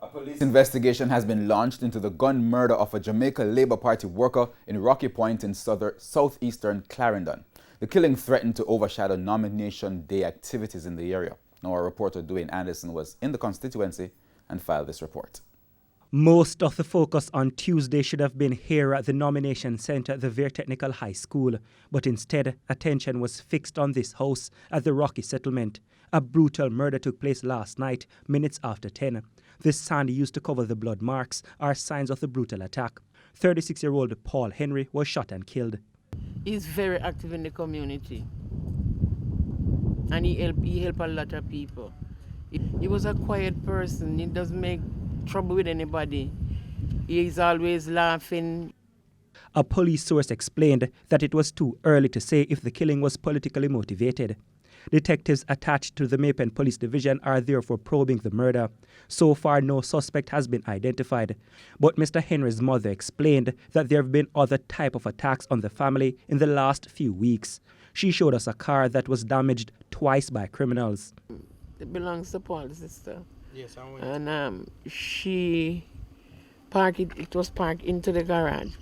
A police investigation has been launched into the gun murder of a Jamaica Labour Party worker in Rocky Point in southeastern Clarendon. The killing threatened to overshadow nomination day activities in the area. Now, our reporter Dwayne Anderson was in the constituency and filed this report. Most of the focus on Tuesday should have been here at the nomination centre at the Vere Technical High School, but instead attention was fixed on this house at the Rocky settlement. A brutal murder took place last night, minutes after 10. The sand used to cover the blood marks are signs of the brutal attack. 36-year-old Paul Henry was shot and killed. He's very active in the community, and he help a lot of people. He was a quiet person. He doesn't make trouble with anybody. He's always laughing. A police source explained that it was too early to say if the killing was politically motivated. Detectives attached to the Maypen Police Division are therefore probing the murder. So far, no suspect has been identified. But Mr. Henry's mother explained that there have been other type of attacks on the family in the last few weeks. She showed us a car that was damaged twice by criminals. It belongs to Paul's sister. Yes, and she parked it. It was parked into the garage,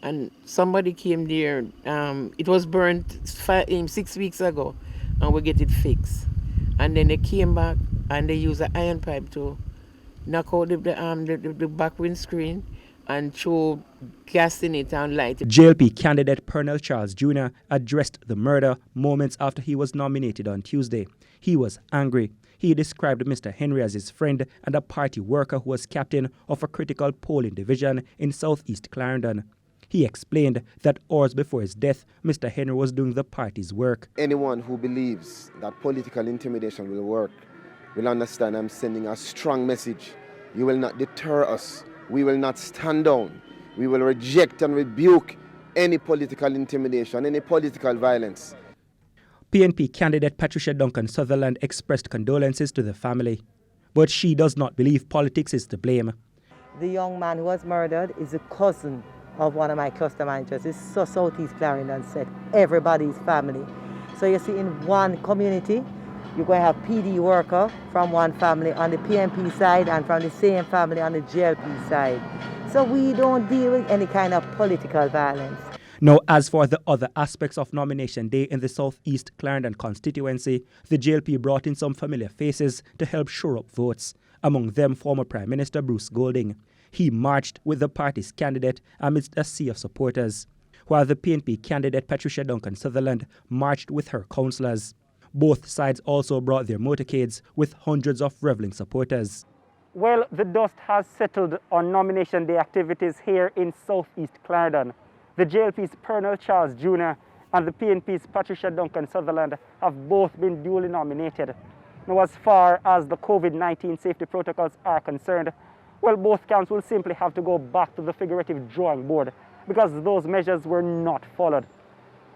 and somebody came there. It was burnt 6 weeks ago, and we get it fixed. And then they came back and they used an iron pipe to knock out the back windscreen and throw gas in it and light it. JLP candidate Pernell Charles Jr. addressed the murder moments after he was nominated on Tuesday. He was angry. He described Mr. Henry as his friend and a party worker who was captain of a critical polling division in southeast Clarendon. He explained that hours before his death, Mr. Henry was doing the party's work. Anyone who believes that political intimidation will work will understand I'm sending a strong message. You will not deter us. We will not stand down. We will reject and rebuke any political intimidation, any political violence. PNP candidate Patricia Duncan Sutherland expressed condolences to the family, but she does not believe politics is to blame. The young man who was murdered is a cousin of one of my cluster managers. It's so Southeast Clarendon said, everybody's family. So you see, in one community, you're going to have PD worker from one family on the PNP side and from the same family on the JLP side. So we don't deal with any kind of political violence. Now, as for the other aspects of nomination day in the southeast Clarendon constituency, the JLP brought in some familiar faces to help shore up votes, among them former Prime Minister Bruce Golding. He marched with the party's candidate amidst a sea of supporters, while the PNP candidate Patricia Duncan Sutherland marched with her councillors. Both sides also brought their motorcades with hundreds of revelling supporters. Well, the dust has settled on nomination day activities here in southeast Clarendon. The JLP's Pernell Charles Jr. and the PNP's Patricia Duncan Sutherland have both been duly nominated. Now, as far as the COVID-19 safety protocols are concerned, well, both camps will simply have to go back to the figurative drawing board because those measures were not followed.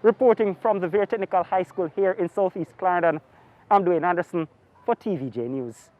Reporting from the Vere Technical High School here in southeast Clarendon, I'm Dwayne Anderson for TVJ News.